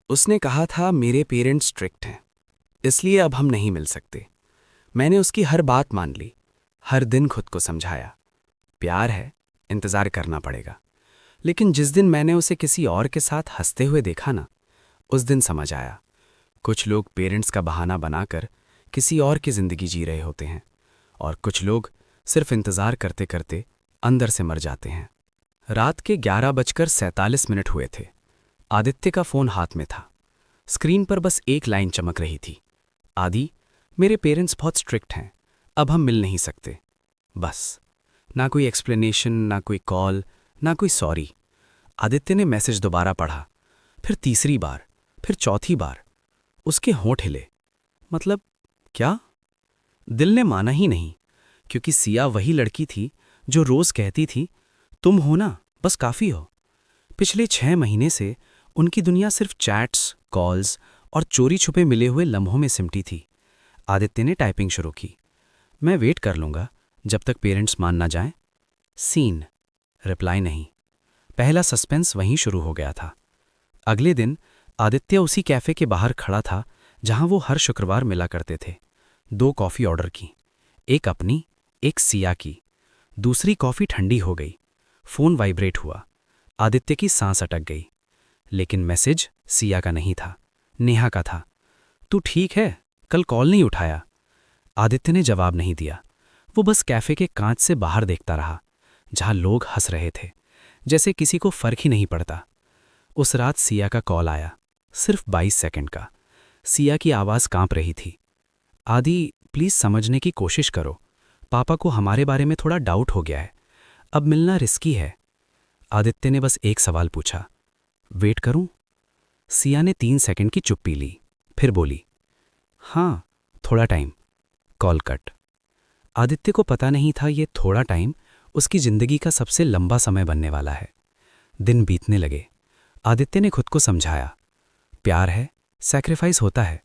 उसने कहा था मेरे पेरेंट्स स्ट्रिक्ट हैं, इसलिए अब हम नहीं मिल सकते। मैंने उसकी हर बात मान ली, हर दिन खुद को समझाया, प्यार है, इंतज़ार करना पड़ेगा। लेकिन जिस दिन मैंने उसे किसी और के साथ हंसते हुए देखा ना, उस दिन समझ आया, कुछ लोग पेरेंट्स का बहाना बनाकर किसी और की ज़िंदगी जी रहे होते हैं, और कुछ लोग सिर्फ इंतज़ार करते करते अंदर से मर जाते हैं। रात के 11:47 हुए थे। आदित्य का फ़ोन हाथ में था। स्क्रीन पर बस एक लाइन चमक रही थी, आदि, मेरे पेरेंट्स बहुत स्ट्रिक्ट हैं, अब हम मिल नहीं सकते। बस, ना कोई एक्सप्लेनेशन, ना कोई कॉल, ना कोई सॉरी। आदित्य ने मैसेज दोबारा पढ़ा, फिर तीसरी बार, फिर चौथी बार। उसके होंठ हिले। मतलब क्या? दिल ने माना ही नहीं, क्योंकि सिया वही लड़की थी जो रोज कहती थी, तुम हो ना, बस काफ़ी हो। पिछले 6 महीने से उनकी दुनिया सिर्फ चैट्स, कॉल्स और चोरी छुपे मिले हुए लम्हों में सिमटी थी। आदित्य ने टाइपिंग शुरू की। मैं वेट कर लूंगा जब तक पेरेंट्स मान ना जाएं। सीन। रिप्लाई नहीं। पहला सस्पेंस वहीं शुरू हो गया था। अगले दिन आदित्य उसी कैफे के बाहर खड़ा था जहां वो हर शुक्रवार मिला करते थे। 2 कॉफ़ी ऑर्डर की, एक अपनी, एक सिया की। दूसरी कॉफ़ी ठंडी हो गई। फ़ोन वाइब्रेट हुआ। आदित्य की सांस अटक गई। लेकिन मैसेज सिया का नहीं था, नेहा का था। तू ठीक है? कल कॉल नहीं उठाया। आदित्य ने जवाब नहीं दिया। वो बस कैफे के कांच से बाहर देखता रहा, जहां लोग हंस रहे थे, जैसे किसी को फर्क ही नहीं पड़ता। उस रात सिया का कॉल आया, सिर्फ 22 सेकंड का। सिया की आवाज़ कांप रही थी। आदि, प्लीज़ समझने की कोशिश करो, पापा को हमारे बारे में थोड़ा डाउट हो गया है, अब मिलना रिस्की है। आदित्य ने बस एक सवाल पूछा, वेट करूं? सिया ने 3 सेकंड की चुप्पी ली, फिर बोली, हाँ, थोड़ा टाइम। Call cut. आदित्य को पता नहीं था ये थोड़ा टाइम उसकी जिंदगी का सबसे लंबा समय बनने वाला है। दिन बीतने लगे। आदित्य ने खुद को समझाया, प्यार है, सैक्रिफाइस होता है।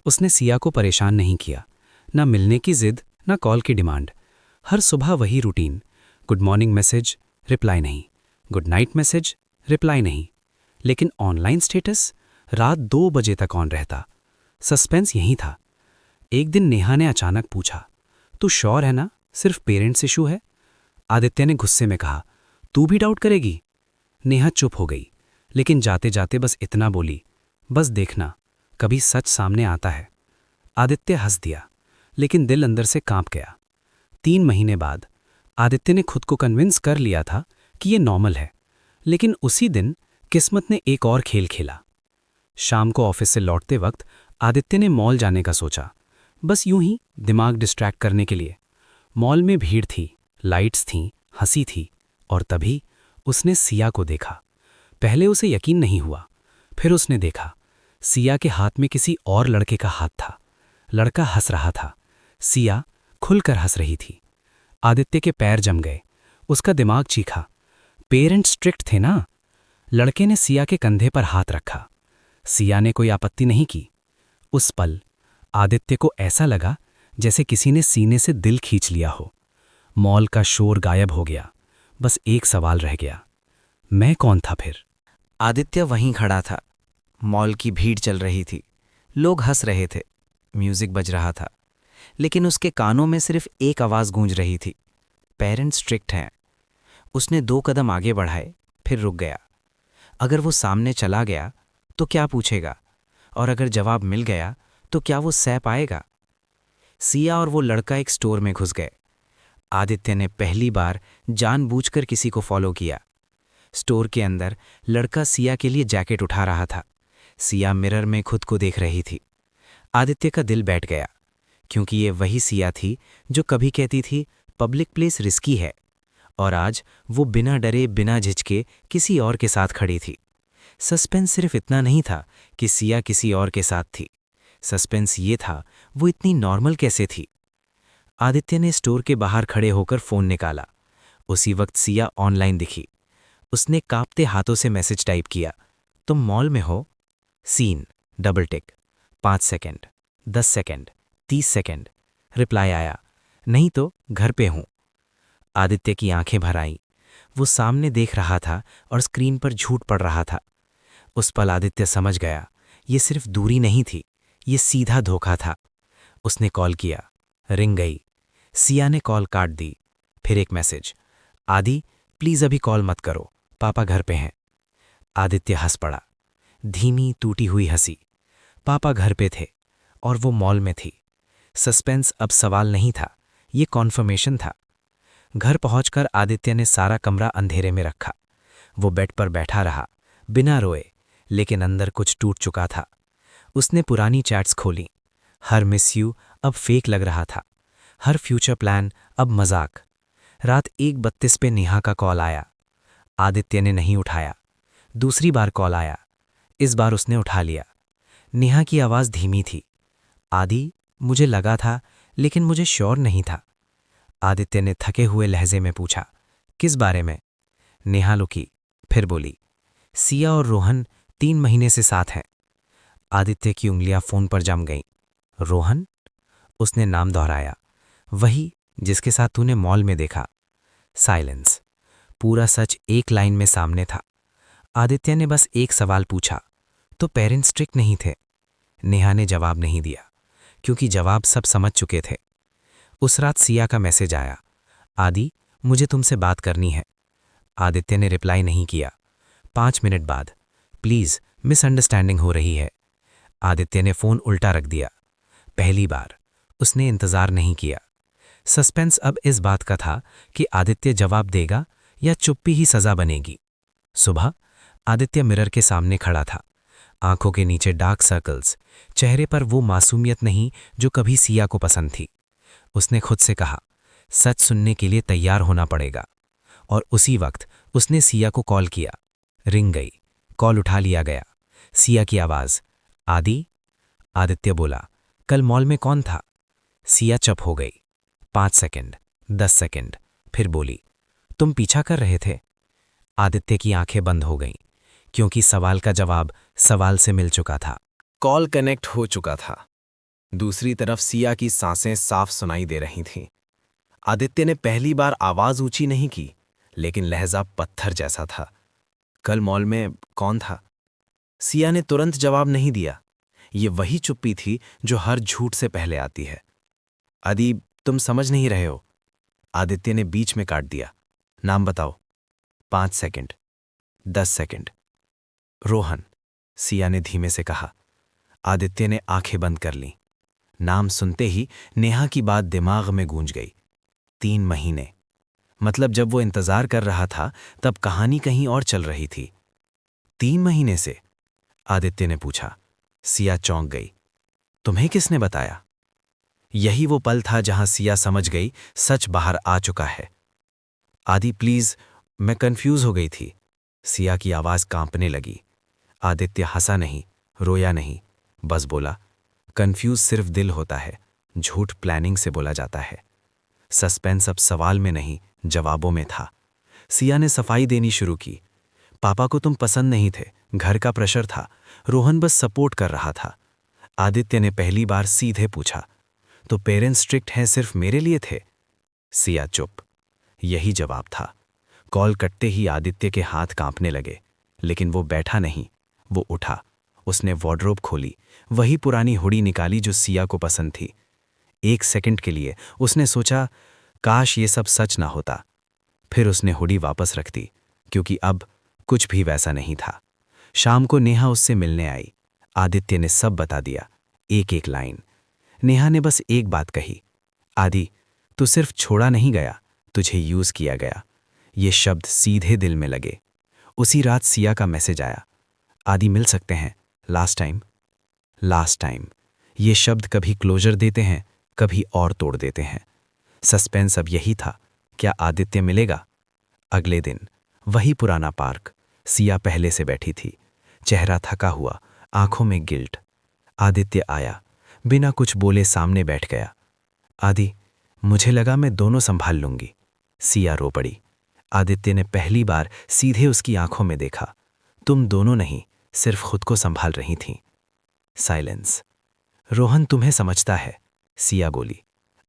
उसने सिया को परेशान नहीं किया, ना मिलने की जिद, ना कॉल की डिमांड। हर सुबह वही routine, good morning message, reply नहीं, गुड नाइट मैसेज, रिप्लाई नहीं। लेकिन ऑनलाइन स्टेटस रात 2 बजे तक ऑन रहता। सस्पेंस यही था। एक दिन नेहा ने अचानक पूछा, तू श्योर है ना, सिर्फ पेरेंट्स इशू है? आदित्य ने गुस्से में कहा, तू भी डाउट करेगी? नेहा चुप हो गई, लेकिन जाते जाते बस इतना बोली, बस देखना, कभी सच सामने आता है। आदित्य हंस दिया, लेकिन दिल अंदर से कांप गया। 3 महीने बाद आदित्य ने खुद को कन्विंस कर लिया था कि ये नॉर्मल है। लेकिन उसी दिन किस्मत ने एक और खेल खेला। शाम को ऑफिस से लौटते वक्त आदित्य ने मॉल जाने का सोचा, बस यूं ही दिमाग डिस्ट्रैक्ट करने के लिए। मॉल में भीड़ थी, लाइट्स थीं, हंसी थी, और तभी उसने सिया को देखा। पहले उसे यकीन नहीं हुआ, फिर उसने देखा, सिया के हाथ में किसी और लड़के का हाथ था। लड़का हंस रहा था, सिया खुलकर हंस रही थी। आदित्य के पैर जम गए, उसका दिमाग चीखा, पेरेंट्स स्ट्रिक्ट थे ना? लड़के ने सिया के कंधे पर हाथ रखा। सिया ने कोई आपत्ति नहीं की। उस पल आदित्य को ऐसा लगा जैसे किसी ने सीने से दिल खींच लिया हो। मॉल का शोर गायब हो गया, बस एक सवाल रह गया, मैं कौन था फिर? आदित्य वहीं खड़ा था। मॉल की भीड़ चल रही थी, लोग हंस रहे थे, म्यूजिक बज रहा था, लेकिन उसके कानों में सिर्फ एक आवाज़ गूंज रही थी, पेरेंट्स स्ट्रिक्ट हैं। उसने 2 कदम आगे बढ़ाए, फिर रुक गया। अगर वो सामने चला गया तो क्या पूछेगा, और अगर जवाब मिल गया तो क्या वो सह पाएगा? सिया और वो लड़का एक स्टोर में घुस गए। आदित्य ने पहली बार जानबूझकर किसी को फॉलो किया। स्टोर के अंदर लड़का सिया के लिए जैकेट उठा रहा था। सिया मिरर में खुद को देख रही थी। आदित्य का दिल बैठ गया, क्योंकि ये वही सिया थी जो कभी कहती थी पब्लिक प्लेस रिस्की है, और आज वो बिना डरे बिना झिझके किसी और के साथ खड़ी थी। सस्पेंस सिर्फ इतना नहीं था कि सिया किसी और के साथ थी, सस्पेंस ये था वो इतनी नॉर्मल कैसे थी। आदित्य ने स्टोर के बाहर खड़े होकर फ़ोन निकाला। उसी वक्त सिया ऑनलाइन दिखी। उसने कांपते हाथों से मैसेज टाइप किया, तुम मॉल में हो? Seen, double tick, 5 second, 10 second, 30 second. Reply आया, नहीं तो घर पे हूं। आदित्य की आंखें भर आईं। वो सामने देख रहा था और स्क्रीन पर झूठ पड़ रहा था। उस पल आदित्य समझ गया, ये सिर्फ दूरी नहीं थी, ये सीधा धोखा था। उसने कॉल किया, रिंग गई। सिया ने कॉल काट दी। फिर एक मैसेज, आदि प्लीज अभी कॉल मत करो, पापा घर पे हैं। आदित्य हंस पड़ा, धीमी टूटी हुई हंसी। पापा घर पे थे और वो मॉल में थी। सस्पेंस अब सवाल नहीं था, ये कॉन्फर्मेशन था। घर पहुंचकर आदित्य ने सारा कमरा अंधेरे में रखा। वो बेड पर बैठा रहा, बिना रोए, लेकिन अंदर कुछ टूट चुका था। उसने पुरानी चैट्स खोली। हर मिस यू अब फेक लग रहा था, हर फ्यूचर प्लान अब मजाक। रात 1:32 पे नेहा का कॉल आया। आदित्य ने नहीं उठाया। दूसरी बार कॉल आया। इस बार उसने उठा लिया। नेहा की आवाज़ धीमी थी, आदि मुझे लगा था, लेकिन मुझे श्योर नहीं था। आदित्य ने थके हुए लहजे में पूछा, किस बारे में? नेहा लुकी, फिर बोली, सिया और रोहन 3 महीने से साथ हैं। आदित्य की उंगलियां फोन पर जम गईं। रोहन? उसने नाम दोहराया, वही जिसके साथ तूने मॉल में देखा। साइलेंस। पूरा सच एक लाइन में सामने था। आदित्य ने बस एक सवाल पूछा, तो पेरेंट्स स्ट्रिक्ट नहीं थे? नेहा ने जवाब नहीं दिया, क्योंकि जवाब सब समझ चुके थे। उस रात सिया का मैसेज आया, आदि मुझे तुमसे बात करनी है। आदित्य ने रिप्लाई नहीं किया। 5 मिनट बाद, प्लीज मिसअंडरस्टैंडिंग हो रही है। आदित्य ने फोन उल्टा रख दिया। पहली बार उसने इंतजार नहीं किया। सस्पेंस अब इस बात का था कि आदित्य जवाब देगा या चुप्पी ही सजा बनेगी। सुबह आदित्य मिरर के सामने खड़ा था। आंखों के नीचे डार्क सर्कल्स, चेहरे पर वो मासूमियत नहीं जो कभी सिया को पसंद थी। उसने खुद से कहा, सच सुनने के लिए तैयार होना पड़ेगा। और उसी वक्त उसने सिया को कॉल किया। रिंग गई। कॉल उठा लिया गया। सिया की आवाज, आदि? आदित्य बोला, कल मॉल में कौन था? सिया चुप हो गई। 5 सेकंड, 10 सेकंड, फिर बोली, तुम पीछा कर रहे थे? आदित्य की आंखें बंद हो गईं, क्योंकि सवाल का जवाब सवाल से मिल चुका था। कॉल कनेक्ट हो चुका था। दूसरी तरफ सिया की सांसें साफ सुनाई दे रही थीं। आदित्य ने पहली बार आवाज ऊंची नहीं की, लेकिन लहजा पत्थर जैसा था। कल मॉल में कौन था? सिया ने तुरंत जवाब नहीं दिया। ये वही चुप्पी थी जो हर झूठ से पहले आती है। आदि, तुम समझ नहीं रहे हो। आदित्य ने बीच में काट दिया। नाम बताओ। 5 सेकंड, 10 सेकंड। रोहन, सिया ने धीमे से कहा। आदित्य ने आंखें बंद कर लीं। नाम सुनते ही नेहा की बात दिमाग में गूंज गई। 3 महीने, मतलब जब वो इंतजार कर रहा था तब कहानी कहीं और चल रही थी। 3 महीने से? आदित्य ने पूछा। सिया चौंक गई। तुम्हें किसने बताया? यही वो पल था जहां सिया समझ गई सच बाहर आ चुका है। आदि प्लीज, मैं कंफ्यूज हो गई थी। सिया की आवाज कांपने लगी। आदित्य हंसा नहीं, रोया नहीं, बस बोला, कंफ्यूज सिर्फ दिल होता है, झूठ प्लानिंग से बोला जाता है। सस्पेंस अब सवाल में नहीं, जवाबों में था। सिया ने सफाई देनी शुरू की। पापा को तुम पसंद नहीं थे, घर का प्रेशर था, रोहन बस सपोर्ट कर रहा था। आदित्य ने पहली बार सीधे पूछा, तो पेरेंट्स स्ट्रिक्ट हैं सिर्फ मेरे लिए थे? सिया चुप। यही जवाब था। कॉल कटते ही आदित्य के हाथ कांपने लगे, लेकिन वो बैठा नहीं, वो उठा। उसने वार्डरोब खोली, वही पुरानी हुडी निकाली जो सिया को पसंद थी। 1 सेकंड के लिए उसने सोचा, काश ये सब सच ना होता। फिर उसने हुडी वापस रख दी, क्योंकि अब कुछ भी वैसा नहीं था। शाम को नेहा उससे मिलने आई। आदित्य ने सब बता दिया, एक एक लाइन। नेहा ने बस एक बात कही, आदि, तू सिर्फ छोड़ा नहीं गया, तुझे यूज किया गया। ये शब्द सीधे दिल में लगे। उसी रात सिया का मैसेज आया, आदि मिल सकते हैं, लास्ट टाइम। लास्ट टाइम, ये शब्द कभी क्लोजर देते हैं, कभी और तोड़ देते हैं। सस्पेंस अब यही था, क्या आदित्य मिलेगा? अगले दिन वही पुराना पार्क। सिया पहले से बैठी थी, चेहरा थका हुआ, आंखों में गिल्ट। आदित्य आया, बिना कुछ बोले सामने बैठ गया। आदि, मुझे लगा मैं दोनों संभाल लूंगी। सिया रो पड़ी। आदित्य ने पहली बार सीधे उसकी आंखों में देखा। तुम दोनों नहीं, सिर्फ खुद को संभाल रही थीं। साइलेंस। रोहन तुम्हें समझता है, सिया बोली।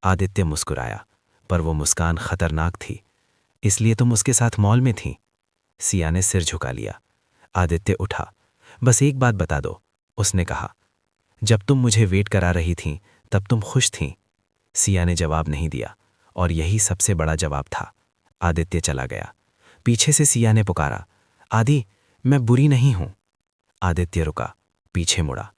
आदित्य मुस्कुराया, पर वो मुस्कान खतरनाक थी। इसलिए तुम उसके साथ मॉल में थीं? सिया ने सिर झुका लिया। आदित्य उठा। बस एक बात बता दो, उसने कहा। जब तुम मुझे वेट करा रही थीं तब तुम खुश थीं। सिया ने जवाब नहीं दिया, और यही सबसे बड़ा जवाब था। आदित्य चला गया। पीछे से सिया ने पुकारा, आदि, मैं बुरी नहीं हूं। आदित्य रुका, पीछे मुड़ा।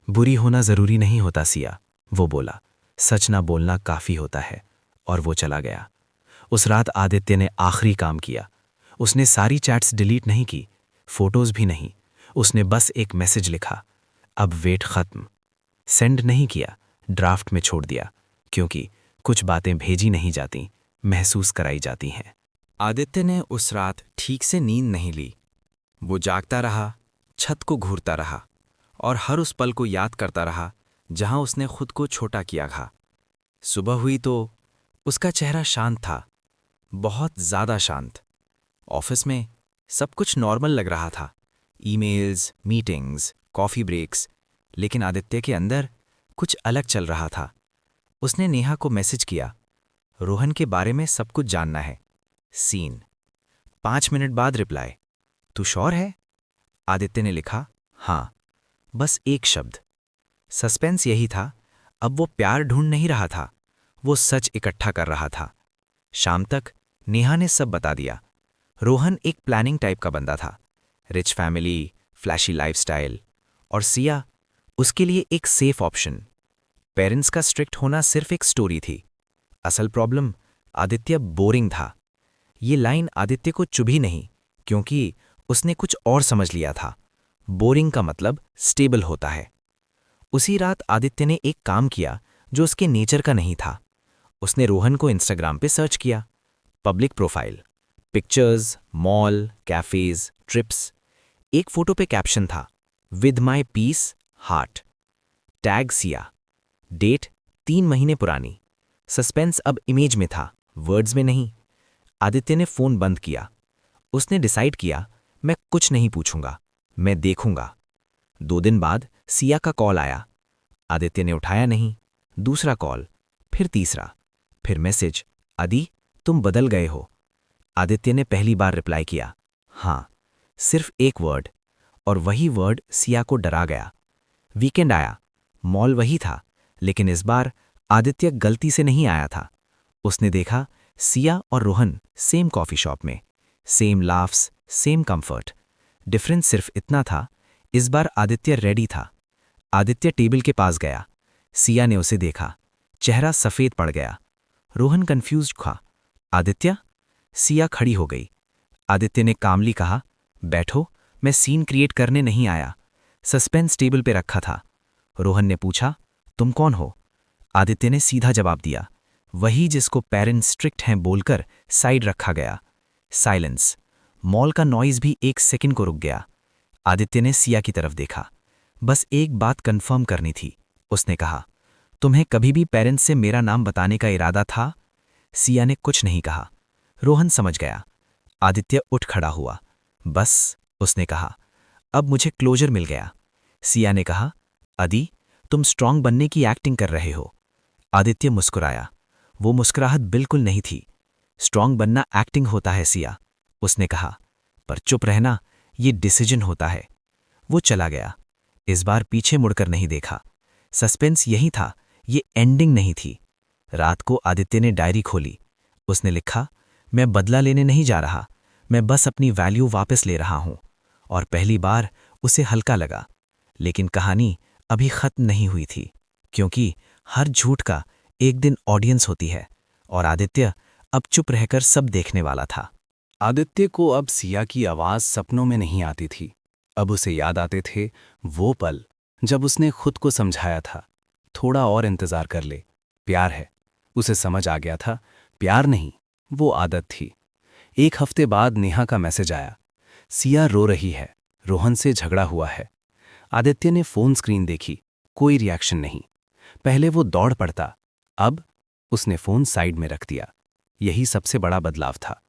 बुरी होना जरूरी नहीं होता सिया, वो बोला। सच ना बोलना काफी होता है। और वो चला गया। उस रात आदित्य ने आखिरी काम किया। उसने सारी चैट्स डिलीट नहीं की, फोटोज भी नहीं। उसने बस एक मैसेज लिखा, अब वेट खत्म। सेंड नहीं किया, ड्राफ्ट में छोड़ दिया, क्योंकि कुछ बातें भेजी नहीं जाती, महसूस कराई जाती हैं। आदित्य ने उस रात ठीक से नींद नहीं ली। वो जागता रहा, छत को घूरता रहा और हर उस पल को याद करता रहा जहां उसने खुद को छोटा किया था। सुबह हुई तो उसका चेहरा शांत था, बहुत ज्यादा शांत। ऑफिस में सब कुछ नॉर्मल लग रहा था, ईमेल्स, मीटिंग्स, कॉफी ब्रेक्स, लेकिन आदित्य के अंदर कुछ अलग चल रहा था। उसने नेहा को मैसेज किया, रोहन के बारे में सब कुछ जानना है। सीन। 5 मिनट बाद रिप्लाई, तू श्योर है? आदित्य ने लिखा, हाँ। बस एक शब्द। सस्पेंस यही था, अब वो प्यार ढूंढ नहीं रहा था, वो सच इकट्ठा कर रहा था। शाम तक नेहा ने सब बता दिया। रोहन एक प्लानिंग टाइप का बंदा था, रिच फैमिली, फ्लैशी लाइफस्टाइल, और सिया उसके लिए एक सेफ ऑप्शन। पेरेंट्स का स्ट्रिक्ट होना सिर्फ एक स्टोरी थी, असल प्रॉब्लम आदित्य बोरिंग था। ये लाइन आदित्य को चुभी नहीं, क्योंकि उसने कुछ और समझ लिया था। बोरिंग का मतलब स्टेबल होता है। उसी रात आदित्य ने एक काम किया जो उसके नेचर का नहीं था। उसने रोहन को इंस्टाग्राम पे सर्च किया। Public profile, pictures, mall, cafes, trips. एक फोटो पे कैप्शन था, with my peace, heart. Tag Siya. Date 3 महीने पुरानी। सस्पेंस अब इमेज में था, वर्ड्स में नहीं। आदित्य ने फोन बंद किया। उसने डिसाइड किया, मैं कुछ नहीं पूछूंगा, मैं देखूंगा। 2 दिन बाद सिया का कॉल आया। आदित्य ने उठाया नहीं। दूसरा कॉल, फिर तीसरा, फिर मैसेज, आदि, तुम बदल गए हो। आदित्य ने पहली बार रिप्लाई किया, हाँ। सिर्फ एक वर्ड, और वही वर्ड सिया को डरा गया। वीकेंड आया, मॉल वही था, लेकिन इस बार आदित्य गलती से नहीं आया था। उसने देखा सिया और रोहन सेम कॉफी शॉप में, same laughs, same comfort. Difference सिर्फ इतना था, इस बार आदित्य रेडी था। आदित्य टेबल के पास गया। सिया ने उसे देखा, चेहरा सफेद पड़ गया। रोहन कंफ्यूज्ड था। आदित्य? सिया खड़ी हो गई। आदित्य ने कामली कहा, बैठो, मैं सीन क्रिएट करने नहीं आया। सस्पेंस टेबल पे रखा था। रोहन ने पूछा, तुम कौन हो? आदित्य ने सीधा जवाब दिया, वही जिसको पेरेंट्स स्ट्रिक्ट हैं बोलकर साइड रखा गया। साइलेंस। मॉल का नॉइज भी एक सेकंड को रुक गया। आदित्य ने सिया की तरफ देखा। बस एक बात कंफर्म करनी थी, उसने कहा, तुम्हें कभी भी पेरेंट्स से मेरा नाम बताने का इरादा था? सिया ने कुछ नहीं कहा। रोहन समझ गया। आदित्य उठ खड़ा हुआ। बस, उसने कहा, अब मुझे क्लोजर मिल गया। सिया ने कहा, आदि, तुम स्ट्रांग बनने की एक्टिंग कर रहे हो। आदित्य मुस्कुराया। वो मुस्कुराहट बिल्कुल नहीं थी। स्ट्रांग बनना एक्टिंग होता है सिया, उसने कहा, पर चुप रहना ये डिसीजन होता है। वो चला गया। इस बार पीछे मुड़कर नहीं देखा। सस्पेंस यही था, ये एंडिंग नहीं थी। रात को आदित्य ने डायरी खोली। उसने लिखा, मैं बदला लेने नहीं जा रहा, मैं बस अपनी वैल्यू वापस ले रहा हूं। और पहली बार उसे हल्का लगा। लेकिन कहानी अभी खत्म नहीं हुई थी, क्योंकि हर झूठ का एक दिन ऑडियंस होती है, और आदित्य अब चुप रहकर सब देखने वाला था। आदित्य को अब सिया की आवाज सपनों में नहीं आती थी। अब उसे याद आते थे वो पल जब उसने खुद को समझाया था, थोड़ा और इंतजार कर ले, प्यार है। उसे समझ आ गया था, प्यार नहीं, वो आदत थी। 1 हफ्ते बाद नेहा का मैसेज आया, सिया रो रही है, रोहन से झगड़ा हुआ है। आदित्य ने फोन स्क्रीन देखी, कोई रिएक्शन नहीं। पहले वो दौड़ पड़ता, अब उसने फोन साइड में रख दिया। यही सबसे बड़ा बदलाव था।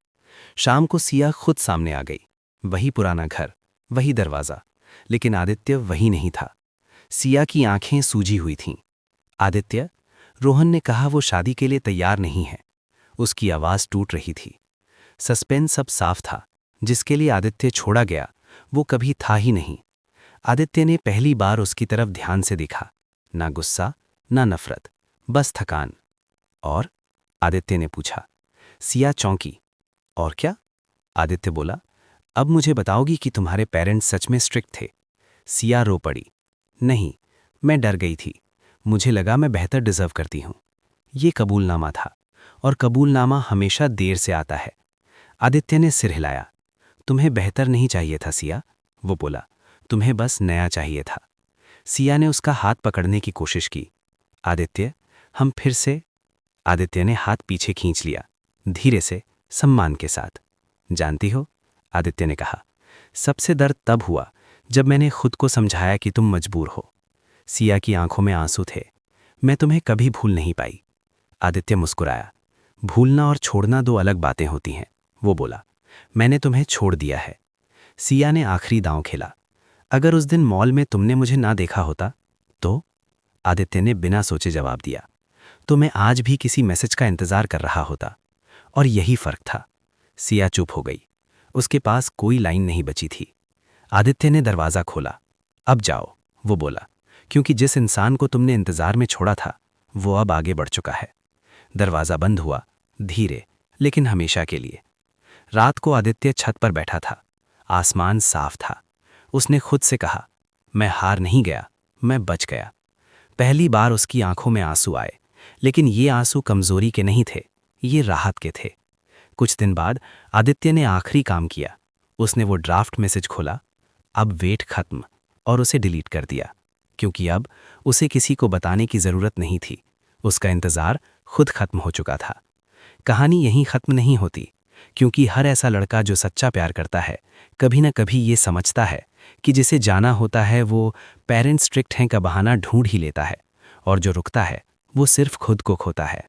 शाम को सिया खुद सामने आ गई। वही पुराना घर, वही दरवाजा, लेकिन आदित्य वही नहीं था। सिया की आंखें सूजी हुई थीं। आदित्य, रोहन ने कहा वो शादी के लिए तैयार नहीं है। उसकी आवाज टूट रही थी। सस्पेंस अब साफ था, जिसके लिए आदित्य छोड़ा गया वो कभी था ही नहीं। आदित्य ने पहली बार उसकी तरफ ध्यान से देखा। ना गुस्सा, ना नफरत, बस थकान। और? आदित्य ने पूछा। सिया चौंकी। और क्या? आदित्य बोला। अब मुझे बताओगी कि तुम्हारे पेरेंट्स सच में स्ट्रिक्ट थे? सिया रो पड़ी। नहीं, मैं डर गई थी। मुझे लगा मैं बेहतर डिजर्व करती हूं। ये कबूलनामा था, और कबूलनामा हमेशा देर से आता है। आदित्य ने सिर हिलाया। तुम्हें बेहतर नहीं चाहिए था सिया, वो बोला। तुम्हें बस नया चाहिए था। सिया ने उसका हाथ पकड़ने की कोशिश की। आदित्य, हम फिर से। आदित्य ने हाथ पीछे खींच लिया, धीरे से, सम्मान के साथ। जानती हो, आदित्य ने कहा, सबसे दर्द तब हुआ जब मैंने खुद को समझाया कि तुम मजबूर हो। सिया की आंखों में आंसू थे। मैं तुम्हें कभी भूल नहीं पाई। आदित्य मुस्कुराया। भूलना और छोड़ना दो अलग बातें होती हैं, वो बोला। मैंने तुम्हें छोड़ दिया है। सिया ने आखिरी दांव खेला। अगर उस दिन मॉल में तुमने मुझे ना देखा होता तो? आदित्य ने बिना सोचे जवाब दिया। तो मैं आज भी किसी मैसेज का इंतजार कर रहा होता। और यही फर्क था। सिया चुप हो गई। उसके पास कोई लाइन नहीं बची थी। आदित्य ने दरवाज़ा खोला। अब जाओ, वो बोला, क्योंकि जिस इंसान को तुमने इंतजार में छोड़ा था वो अब आगे बढ़ चुका है। दरवाज़ा बंद हुआ, धीरे, लेकिन हमेशा के लिए। रात को आदित्य छत पर बैठा था। आसमान साफ था। उसने खुद से कहा, मैं हार नहीं गया, मैं बच गया। पहली बार उसकी आंखों में आंसू आए, लेकिन ये आंसू कमजोरी के नहीं थे, ये राहत के थे। कुछ दिन बाद आदित्य ने आखिरी काम किया। उसने वो ड्राफ्ट मैसेज खोला। अब वेट खत्म, और उसे डिलीट कर दिया, क्योंकि अब उसे किसी को बताने की जरूरत नहीं थी। उसका इंतजार खुद खत्म हो चुका था। कहानी यहीं खत्म नहीं होती, क्योंकि हर ऐसा लड़का जो सच्चा प्यार करता है कभी ना कभी ये समझता है कि जिसे जाना होता है वो पेरेंट्स स्ट्रिक्ट हैं का बहाना ढूंढ ही लेता है, और जो रुकता है वो सिर्फ खुद को खोता है।